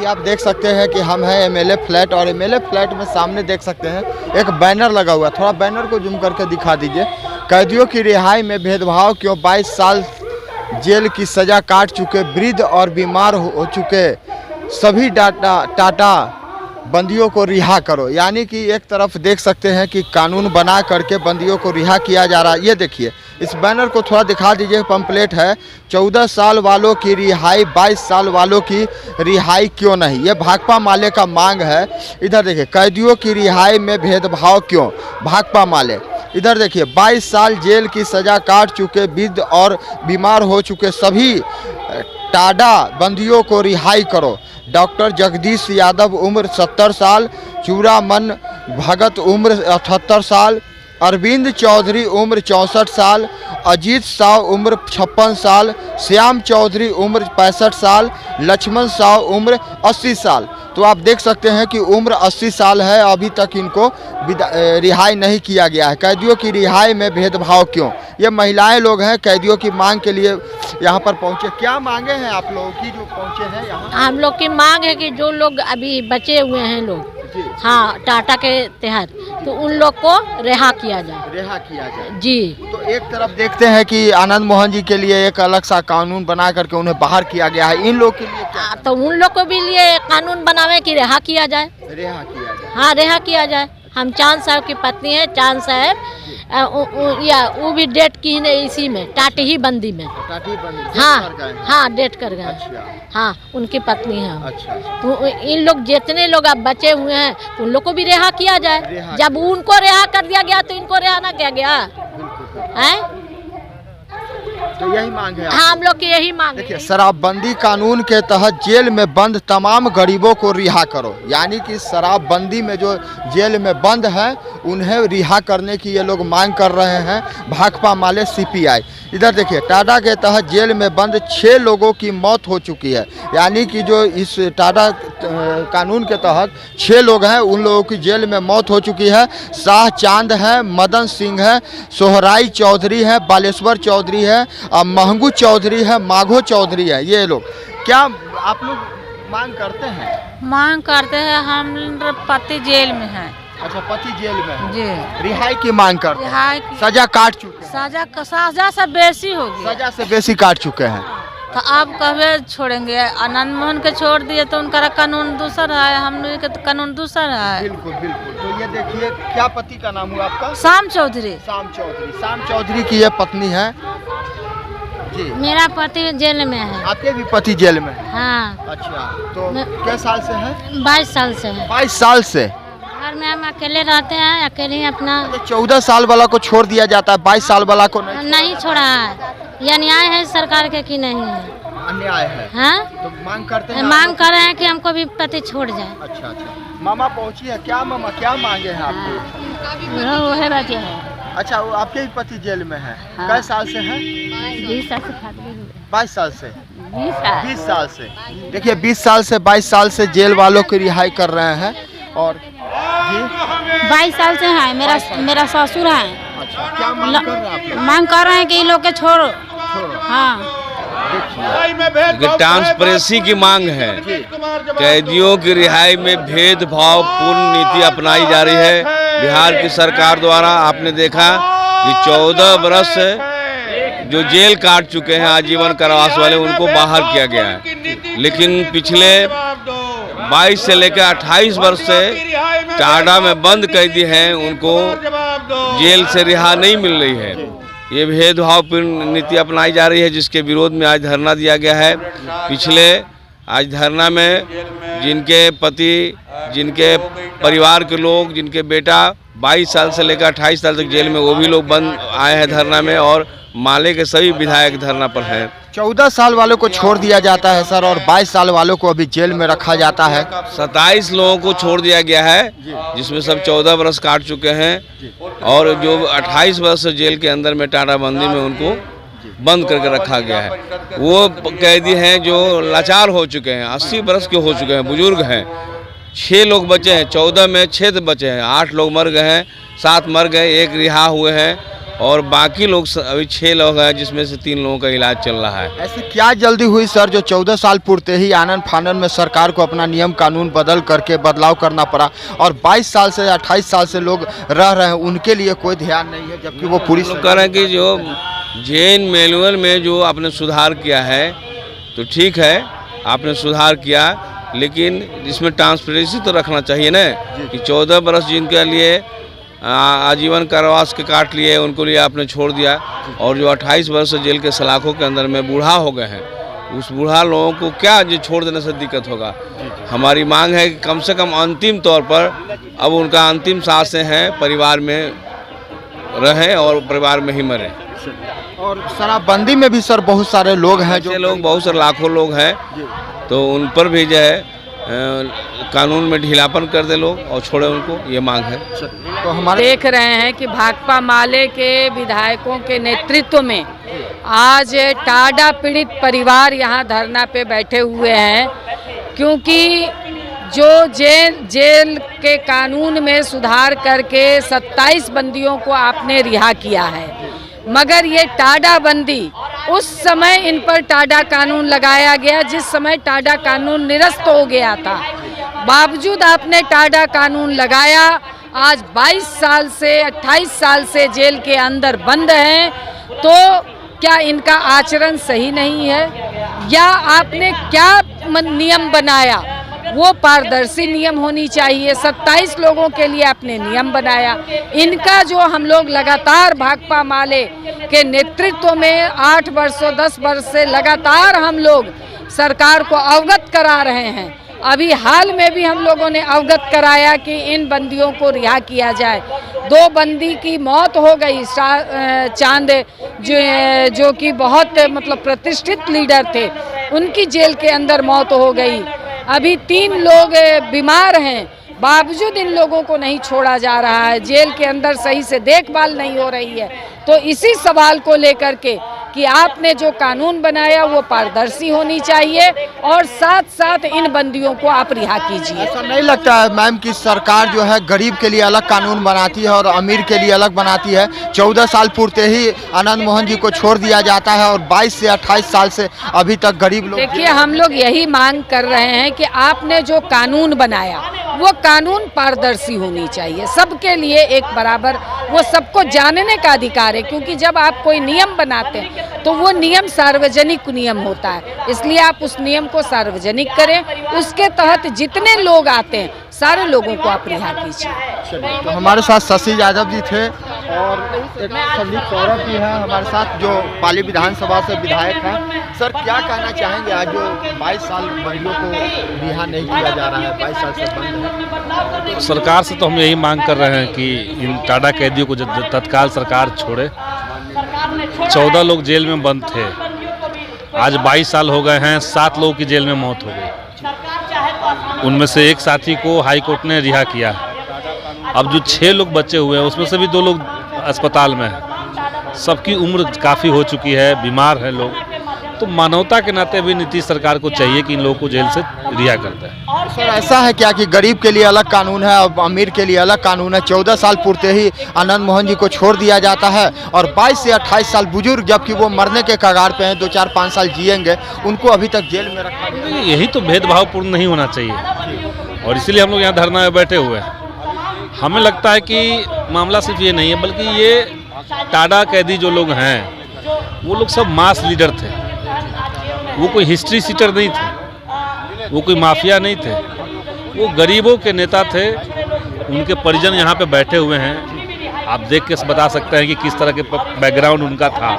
आप देख सकते हैं कि हम हैं एमएलए फ्लैट, और एमएलए फ्लैट में सामने देख सकते हैं एक बैनर लगा हुआ है। थोड़ा बैनर को जूम करके दिखा दीजिए। कैदियों की रिहाई में भेदभाव क्यों, 22 साल जेल की सज़ा काट चुके वृद्ध और बीमार हो चुके सभी टाटा बंदियों को रिहा करो। यानी कि एक तरफ देख सकते हैं कि कानून बना करके बंदियों को रिहा किया जा रहा है। ये देखिए, इस बैनर को थोड़ा दिखा दीजिए। पंपलेट है 14 साल वालों की रिहाई, 22 साल वालों की रिहाई क्यों नहीं, ये भाकपा माले का मांग है। इधर देखिए, कैदियों की रिहाई में भेदभाव क्यों, भाकपा माले। इधर देखिए, 22 साल जेल की सज़ा काट चुके वृद्ध और बीमार हो चुके सभी टाडा बंदियों को रिहाई करो। डॉक्टर जगदीश यादव उम्र 70 साल, चूड़ामन भगत उम्र 78 साल, अरविंद चौधरी उम्र 64 साल, अजीत साव उम्र 56 साल, श्याम चौधरी उम्र 65 साल, लक्ष्मण साव उम्र 80 साल। तो आप देख सकते हैं कि उम्र 80 साल है, अभी तक इनको रिहाई नहीं किया गया है। कैदियों की रिहाई में भेदभाव क्यों, ये महिलाएं लोग हैं, कैदियों की मांग के लिए यहाँ पर पहुँचे। क्या मांगे हैं आप लोगों की जो पहुँचे हैं यहाँ? हम लोग की मांग है कि जो लोग अभी बचे हुए हैं लोग, हाँ, टाटा के तहत, तो उन लोग को रिहा किया जाए जी। तो एक तरफ देखते हैं कि आनंद मोहन जी के लिए एक अलग सा कानून बना करके उन्हें बाहर किया गया है। इन लोग के लिए क्या? तो उन लोग को भी लिए कानून बनावे कि रिहा किया जाए। हाँ, रिहा किया जाए। हम चांद साहब की पत्नी है, चांद साहब वो भी डेट की है इसी में, टाटी ही बंदी में। हाँ, डेट कर गए। अच्छा। हाँ, उनकी पत्नी है। अच्छा। तो इन लोग जितने लोग अब बचे हुए हैं तो उन लोग को भी रिहा किया जाए। जब उनको रिहा कर दिया गया तो इनको रिहा ना किया गया है। तो यही मांग है हाँ, हम लोग की यही मांग है। देखिए, शराबबंदी कानून के तहत जेल में बंद तमाम गरीबों को रिहा करो। यानी कि शराबबंदी में जो जेल में बंद है उन्हें रिहा करने की ये लोग मांग कर रहे हैं, भाकपा माले सीपीआई। इधर देखिए, टाटा के तहत जेल में बंद 6 लोगों की मौत हो चुकी है। यानी कि जो इस टाटा कानून के तहत 6 लोग हैं, उन लोगों की जेल में मौत हो चुकी है। शाह चांद है, मदन सिंह है, सोहराई चौधरी है, बालेश्वर चौधरी है, महंगू चौधरी है, माघो चौधरी है। ये लोग क्या आप लोग मांग करते हैं? मांग करते हैं, हम पति जेल में हैं। अच्छा, पति जेल में है जी। रिहाई की मांग करते हैं। रिहाई की सजा काट चुके हैं। सजा से बेसी होगी, सजा से बेसी काट चुके हैं। तो अब कभी छोड़ेंगे? आनंद मोहन के छोड़ दिए तो उनका कानून दूसरा है, हम लोग का कानून दूसरा है। बिल्कुल बिल्कुल। तो ये देखिए, क्या पति का नाम हुआ आपका? श्याम चौधरी। श्याम चौधरी की ये पत्नी है जी। मेरा पति जेल में है। आपके भी पति जेल में है? हाँ। अच्छा, तो क्या साल से है? 22 साल से है। 22 साल से घर में हम अकेले रहते हैं, अकेले ही अपना। 14 साल वाला को छोड़ दिया जाता है, 22 साल वाला को नहीं छोड़ा है। ये अन्याय है सरकार के कि नहीं है? अन्याय है। हाँ, तो मांग करते हैं, मांग कर रहे हैं कि हमको भी पति छोड़ जाए। अच्छा। मामा पहुंची है क्या? मामा क्या मांगे हैं आपको? वो है बात है। अच्छा, वो आपके ही पति जेल में है। कै साल से है? 20 साल से। 22 साल से? 20 साल से। देखिए, 20 साल से 22 साल से जेल वालों की रिहाई कर रहे हैं। और जी 22 साल से है। मेरा ससुर है। अच्छा, क्या मांग कर रहे हैं आप? मांग कर रहे हैं कि इन लोग के छोड़ो। हाँ, ट्रांसपेरेंसी की मांग है। कैदियों की रिहाई में भेदभाव पूर्ण नीति अपनाई जा रही है बिहार की सरकार द्वारा। आपने देखा कि 14 बरस जो जेल काट चुके हैं आजीवन कारावास वाले, उनको बाहर किया गया है। लेकिन पिछले 22 से लेकर 28 वर्ष से टाडा में बंद कैदी हैं, उनको जेल से रिहा नहीं मिल रही है। ये भेदभावपूर्ण नीति अपनाई जा रही है, जिसके विरोध में आज धरना दिया गया है। पिछले आज धरना में जिनके पति, जिनके परिवार के लोग, जिनके बेटा 22 साल से लेकर 28 साल तक जेल में, वो भी लोग बंद आए हैं धरना में, और माले के सभी विधायक धरना पर हैं। 14 साल वालों को छोड़ दिया जाता है सर, और 22 साल वालों को अभी जेल में रखा जाता है। 27 लोगों को छोड़ दिया गया है, जिसमें सब 14 वर्ष काट चुके हैं, और जो 28 वर्ष जेल के अंदर में टाटा बंदी में उनको बंद करके रखा गया है। वो कैदी हैं जो लाचार हो चुके हैं, 80 वर्ष के हो चुके हैं, बुजुर्ग हैं। 6 लोग बचे हैं, 14 में 6 बचे हैं, 8 लोग मर गए हैं, 7 मर गए, 1 रिहा हुए हैं। और बाकी लोग अभी 6 लोग हैं, जिसमें से 3 लोगों का इलाज चल रहा है। ऐसी क्या जल्दी हुई सर जो 14 साल पूर्ते ही आनन फानन में सरकार को अपना नियम कानून बदल करके बदलाव करना पड़ा और 22 साल से 28 साल से लोग रह रहे हैं, उनके लिए कोई ध्यान नहीं है, जबकि वो पूरी लोग कह रहे हैं कि जो जेन मैनुअल में जो आपने सुधार किया है तो ठीक है, आपने सुधार किया, लेकिन इसमें ट्रांसपेरेंसी तो रखना चाहिए ना कि 14 बरस जिनके लिए आजीवन कारावास के काट लिए उनको लिए आपने छोड़ दिया, और जो 28 वर्ष से जेल के सलाखों के अंदर में बूढ़ा हो गए हैं, उस बूढ़ा लोगों को क्या जो छोड़ देने से दिक्कत होगा। हमारी मांग है कि कम से कम अंतिम तौर पर अब उनका अंतिम सांसें हैं, परिवार में रहें और परिवार में ही मरें। और शराबबंदी में भी सर बहुत सारे लोग हैं, जो लोग बहुत सारे लाखों लोग हैं, तो उन पर भी जो है कानून में ढीलापन कर दे लोग और छोड़े उनको, ये मांग है। तो हमारे देख रहे हैं कि भाकपा माले के विधायकों के नेतृत्व में आज टाडा पीड़ित परिवार यहाँ धरना पे बैठे हुए हैं, क्योंकि जो जेल के कानून में सुधार करके 27 बंदियों को आपने रिहा किया है, मगर ये टाडा बंदी उस समय इन पर टाडा कानून लगाया गया जिस समय टाडा कानून निरस्त हो गया था। बावजूद आपने टाडा कानून लगाया, आज 22 साल से 28 साल से जेल के अंदर बंद हैं, तो क्या इनका आचरण सही नहीं है या आपने क्या नियम बनाया? वो पारदर्शी नियम होनी चाहिए। 27 लोगों के लिए आपने नियम बनाया, इनका जो हम लोग लगातार भाकपा माले के नेतृत्व में 8 वर्षों 10 वर्ष से लगातार हम लोग सरकार को अवगत करा रहे हैं। अभी हाल में भी हम लोगों ने अवगत कराया कि इन बंदियों को रिहा किया जाए। 2 बंदी की मौत हो गई, चांद जो कि बहुत मतलब प्रतिष्ठित लीडर थे, उनकी जेल के अंदर मौत हो गई। अभी 3 लोग बीमार हैं, बावजूद इन लोगों को नहीं छोड़ा जा रहा है, जेल के अंदर सही से देखभाल नहीं हो रही है। तो इसी सवाल को लेकर के कि आपने जो कानून बनाया वो पारदर्शी होनी चाहिए और साथ साथ इन बंदियों को आप रिहा कीजिए। ऐसा नहीं लगता है मैम कि सरकार जो है गरीब के लिए अलग कानून बनाती है और अमीर के लिए अलग बनाती है? 14 साल पूर्ते ही आनंद मोहन जी को छोड़ दिया जाता है और 22 से 28 साल से अभी तक गरीब लोग। देखिए, हम लोग यही मांग कर रहे हैं कि आपने जो कानून बनाया वो कानून पारदर्शी होनी चाहिए, सबके लिए एक बराबर, वो सबको जानने का अधिकार है, क्योंकि जब आप कोई नियम बनाते हैं तो वो नियम सार्वजनिक नियम होता है, इसलिए आप उस नियम को सार्वजनिक करें, उसके तहत जितने लोग आते हैं सारे लोगों को आप रिहा कीजिए। तो हमारे साथ शशि यादव जी थे और एक संदीप सौरभ जी हैं हमारे साथ, जो पाली विधानसभा से विधायक हैं। सर, क्या कहना चाहेंगे आज जो 22 साल बंदियों को रिहा नहीं किया जा रहा है, 22 साल से बंद है? सरकार से तो हम यही मांग कर रहे हैं कि इन टाडा कैदियों को तत्काल सरकार छोड़े। 14 लोग जेल में बंद थे, आज 22 साल हो गए हैं, 7 लोगों की जेल में मौत हो गई, उनमें से एक साथी को हाई कोर्ट ने रिहा किया। अब जो 6 लोग बचे हुए हैं उसमें से भी 2 लोग अस्पताल में हैं, सबकी उम्र काफ़ी हो चुकी है, बीमार हैं लोग। तो मानवता के नाते भी नीतीश सरकार को चाहिए कि इन लोगों को जेल से रिहा कर दें। सर, ऐसा है क्या कि गरीब के लिए अलग कानून है और अमीर के लिए अलग कानून है? 14 साल पूर्ते ही आनंद मोहन जी को छोड़ दिया जाता है और 22 से 28 साल बुजुर्ग, जबकि वो मरने के कगार पे हैं, 2, 4, 5 साल जिएंगे, उनको अभी तक जेल में रखा गया। यही तो भेदभावपूर्ण नहीं होना चाहिए और इसीलिए हम लोग यहाँ धरना में बैठे हुए हैं। हमें लगता है कि मामला सिर्फ ये नहीं है, बल्कि ये टाडा कैदी जो लोग हैं वो लोग सब मास लीडर थे, वो कोई हिस्ट्री सीटर नहीं थे, वो कोई माफिया नहीं थे, वो गरीबों के नेता थे। उनके परिजन यहाँ पे बैठे हुए हैं, आप देख के बता सकते हैं कि किस तरह के बैकग्राउंड उनका था।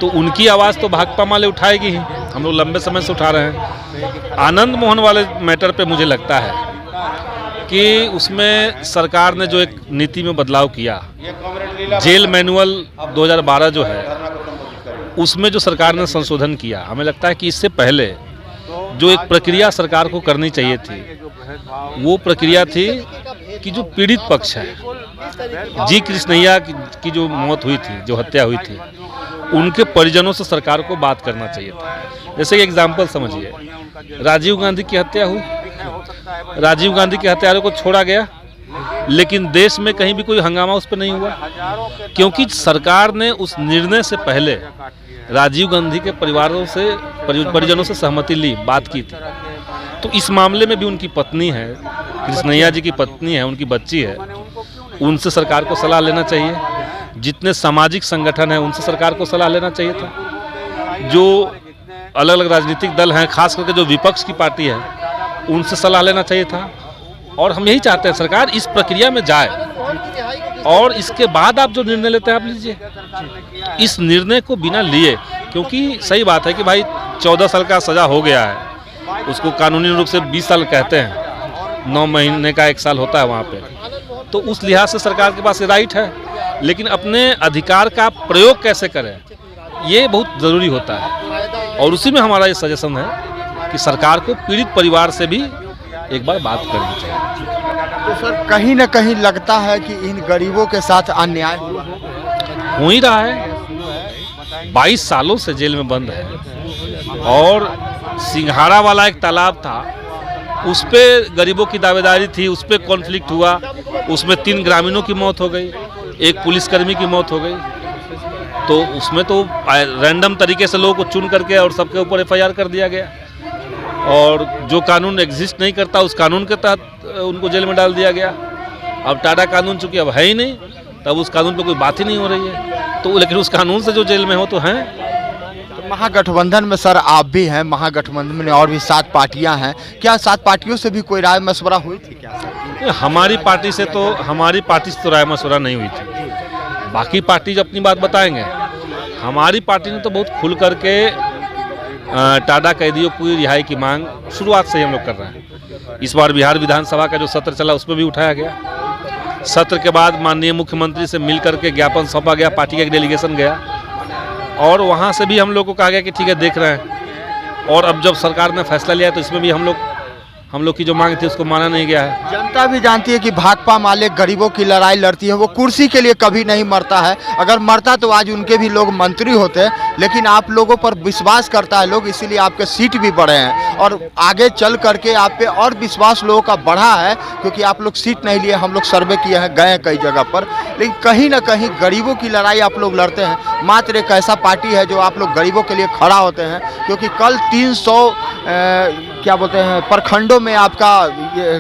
तो उनकी आवाज़ तो भाकपा माले उठाएगी ही, हम लोग लंबे समय से उठा रहे हैं। आनंद मोहन वाले मैटर पे मुझे लगता है कि उसमें सरकार ने जो एक नीति में बदलाव किया, जेल मैनुअल 2012 जो है उसमें जो सरकार ने संशोधन किया, हमें लगता है कि इससे पहले जो एक प्रक्रिया सरकार को करनी चाहिए थी, वो प्रक्रिया थी कि जो पीड़ित पक्ष है, जी कृष्णैया की जो मौत हुई थी, जो हत्या हुई थी, उनके परिजनों से सरकार को बात करना चाहिए था। जैसे एग्जाम्पल समझिए, राजीव गांधी की हत्या हुई, राजीव गांधी के हत्यारों को छोड़ा गया, लेकिन देश में कहीं भी कोई हंगामा उस पर नहीं हुआ, क्योंकि सरकार ने उस निर्णय से पहले राजीव गांधी के परिजनों से सहमति ली, बात की थी। तो इस मामले में भी उनकी पत्नी है, कृष्णैया जी की पत्नी है, उनकी बच्ची है, उनसे सरकार को सलाह लेना चाहिए। जितने सामाजिक संगठन हैं उनसे सरकार को सलाह लेना चाहिए था। जो अलग अलग राजनीतिक दल हैं, खास करके जो विपक्ष की पार्टी है, उनसे सलाह लेना चाहिए था। और हम यही चाहते हैं सरकार इस प्रक्रिया में जाए और इसके बाद आप जो निर्णय लेते हैं आप लीजिए। इस निर्णय को बिना लिए, क्योंकि सही बात है कि भाई 14 साल का सज़ा हो गया है, उसको कानूनी रूप से 20 साल कहते हैं, 9 महीने का 1 साल होता है वहाँ पे, तो उस लिहाज से सरकार के पास राइट है, लेकिन अपने अधिकार का प्रयोग कैसे करें ये बहुत ज़रूरी होता है। और उसी में हमारा ये सजेशन है कि सरकार को पीड़ित परिवार से भी एक बार बात करनी चाहिए। तो सर कहीं ना कहीं लगता है कि इन गरीबों के साथ अन्याय हो ही रहा है। 22 सालों से जेल में बंद है और सिंघाड़ा वाला एक तालाब था, उस पे गरीबों की दावेदारी थी, उस पे कॉन्फ्लिक्ट हुआ, उसमें 3 ग्रामीणों की मौत हो गई, 1 पुलिसकर्मी की मौत हो गई। तो उसमें तो रैंडम तरीके से लोगों को चुन करके और सबके ऊपर FIR कर दिया गया, और जो कानून एग्जिस्ट नहीं करता उस कानून के तहत उनको जेल में डाल दिया गया। अब टाडा कानून चूंकि अब है ही नहीं, तब उस कानून पे कोई बात ही नहीं हो रही है। तो लेकिन उस कानून से जो जेल में हो तो हैं। तो महागठबंधन में सर आप भी हैं, महागठबंधन में और भी 7 पार्टियां हैं, क्या 7 पार्टियों से भी कोई राय मशवरा हुई थी क्या? हमारी पार्टी से तो राय मशवरा नहीं हुई थी। बाकी पार्टी अपनी बात बताएंगे। हमारी पार्टी ने तो बहुत खुल करके टाडा कैदियों की रिहाई की मांग शुरुआत से ही हम लोग कर रहे हैं। इस बार बिहार विधानसभा का जो सत्र चला उसमें भी उठाया गया। सत्र के बाद माननीय मुख्यमंत्री से मिल करके ज्ञापन सौंपा गया, पार्टी का एक डेलीगेशन गया और वहाँ से भी हम लोग को कहा गया कि ठीक है देख रहे हैं। और अब जब सरकार ने फैसला लिया तो इसमें भी हम लोग की जो मांग थी उसको माना नहीं गया है। जनता भी जानती है कि भाकपा माले गरीबों की लड़ाई लड़ती है, वो कुर्सी के लिए कभी नहीं मरता है। अगर मरता तो आज उनके भी लोग मंत्री होते, लेकिन आप लोगों पर विश्वास करता है लोग, इसीलिए आपके सीट भी बढ़े हैं और आगे चल करके आप पे और विश्वास लोगों का बढ़ा है, क्योंकि आप लोग सीट नहीं लिए। हम लोग सर्वे किए हैं, गए हैं कई जगह पर, लेकिन कहीं ना कहीं गरीबों की लड़ाई आप लोग लड़ते हैं। मात्र एक ऐसा पार्टी है जो आप लोग गरीबों के लिए खड़ा होते हैं, क्योंकि कल 300 प्रखंडों में आपका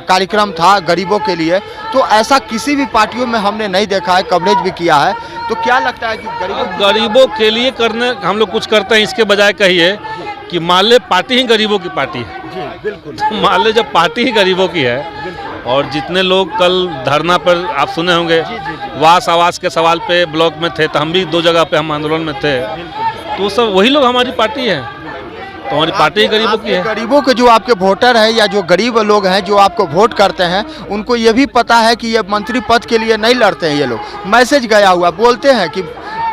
कार्यक्रम था गरीबों के लिए, तो ऐसा किसी भी पार्टियों में हमने नहीं देखा है, कवरेज भी किया है। तो क्या लगता है कि गरीबों के लिए करने हम लोग कुछ करते हैं, इसके बजाय कहिए कि मान ले पार्टी ही गरीबों की पार्टी है। जी बिल्कुल। तो मान ले जब पार्टी ही गरीबों की है, और जितने लोग कल धरना पर आप सुने होंगे, वास आवास के सवाल पे ब्लॉक में थे, तो हम भी 2 जगह पे हम आंदोलन में थे, तो सब वही लोग हमारी पार्टी है। तो हमारी पार्टी गरीबों की है। गरीबों के जो आपके वोटर हैं या जो गरीब लोग हैं जो आपको वोट करते हैं, उनको ये भी पता है कि ये मंत्री पद के लिए नहीं लड़ते हैं। ये लोग मैसेज गया हुआ बोलते हैं कि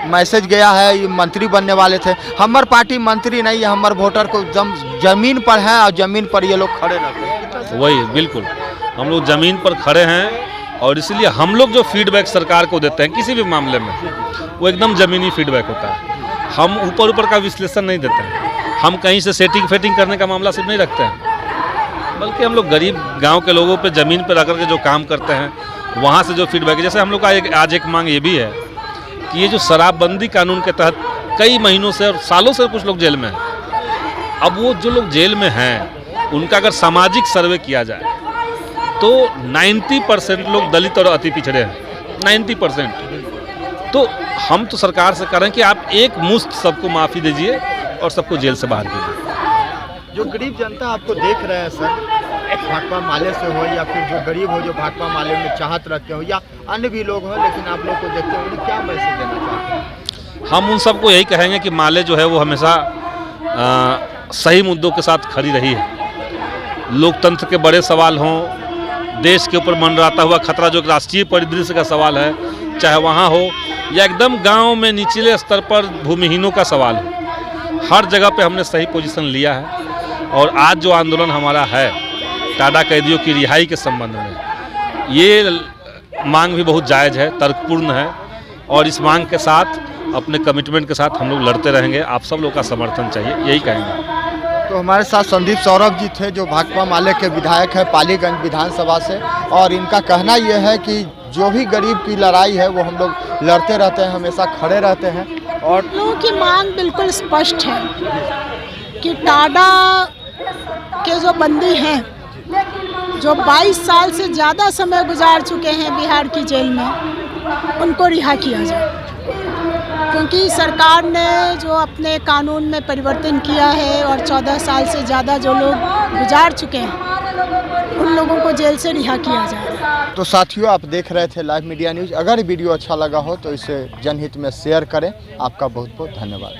मैसेज गया है, ये मंत्री बनने वाले थे। हमार पार्टी मंत्री नहीं है, हमारे वोटर को जमीन पर है और जमीन पर ये लोग खड़े रहते हैं। वही बिल्कुल, हम लोग जमीन पर खड़े हैं और इसलिए हम लोग जो फीडबैक सरकार को देते हैं किसी भी मामले में, वो एकदम ज़मीनी फीडबैक होता है। हम ऊपर का विश्लेषण नहीं देते हैं, हम कहीं से सेटिंग फेटिंग करने का मामला सिर्फ नहीं रखते हैं, बल्कि हम लोग गरीब गांव के लोगों पे ज़मीन पर आकर के जो काम करते हैं वहाँ से जो फीडबैक है। जैसे हम लोग का आज एक मांग ये भी है कि ये जो शराबबंदी कानून के तहत कई महीनों से और सालों से कुछ लोग जेल में हैं, अब वो जो लोग जेल में हैं उनका अगर सामाजिक सर्वे किया जाए तो 90% लोग दलित और अति पिछड़े हैं, 90%। तो हम तो सरकार से करें कि आप एक मुश्त सबको माफ़ी दीजिए और सबको जेल से बाहर कीजिए। जो गरीब जनता आपको देख रहे हैं सर, भाकपा माले से हो या फिर जो गरीब हो जो भाकपा माले में चाहत रखते हो या अन्य भी लोग हो, लेकिन आप लोग को देखते हो, उन्हें क्या मैसेज देना चाहते हैं? हम उन सबको यही कहेंगे कि माले जो है वो हमेशा सही मुद्दों के साथ खड़ी रही है। लोकतंत्र के बड़े सवाल हों, देश के ऊपर मंडराता हुआ खतरा जो राष्ट्रीय परिदृश्य का सवाल है, चाहे वहाँ हो या एकदम गांव में निचले स्तर पर भूमिहीनों का सवाल हो, हर जगह पे हमने सही पोजीशन लिया है। और आज जो आंदोलन हमारा है टाडा कैदियों की रिहाई के संबंध में, ये मांग भी बहुत जायज़ है, तर्कपूर्ण है, और इस मांग के साथ अपने कमिटमेंट के साथ हम लोग लड़ते रहेंगे। आप सब लोग का समर्थन चाहिए, यही कहेंगे। तो हमारे साथ संदीप सौरभ जी थे जो भाकपा माले के विधायक हैं पालीगंज विधानसभा से, और इनका कहना यह है कि जो भी गरीब की लड़ाई है वो हम लोग लड़ते रहते हैं, हमेशा खड़े रहते हैं। और लोगों की मांग बिल्कुल स्पष्ट है कि टाडा के जो बंदी हैं जो 22 साल से ज़्यादा समय गुजार चुके हैं बिहार की जेल में, उनको रिहा किया जाए, क्योंकि सरकार ने जो अपने कानून में परिवर्तन किया है और 14 साल से ज़्यादा जो लोग गुजार चुके हैं उन लोगों को जेल से रिहा किया जाए। तो साथियों, आप देख रहे थे लाइव मीडिया न्यूज़। अगर वीडियो अच्छा लगा हो तो इसे जनहित में शेयर करें। आपका बहुत बहुत धन्यवाद।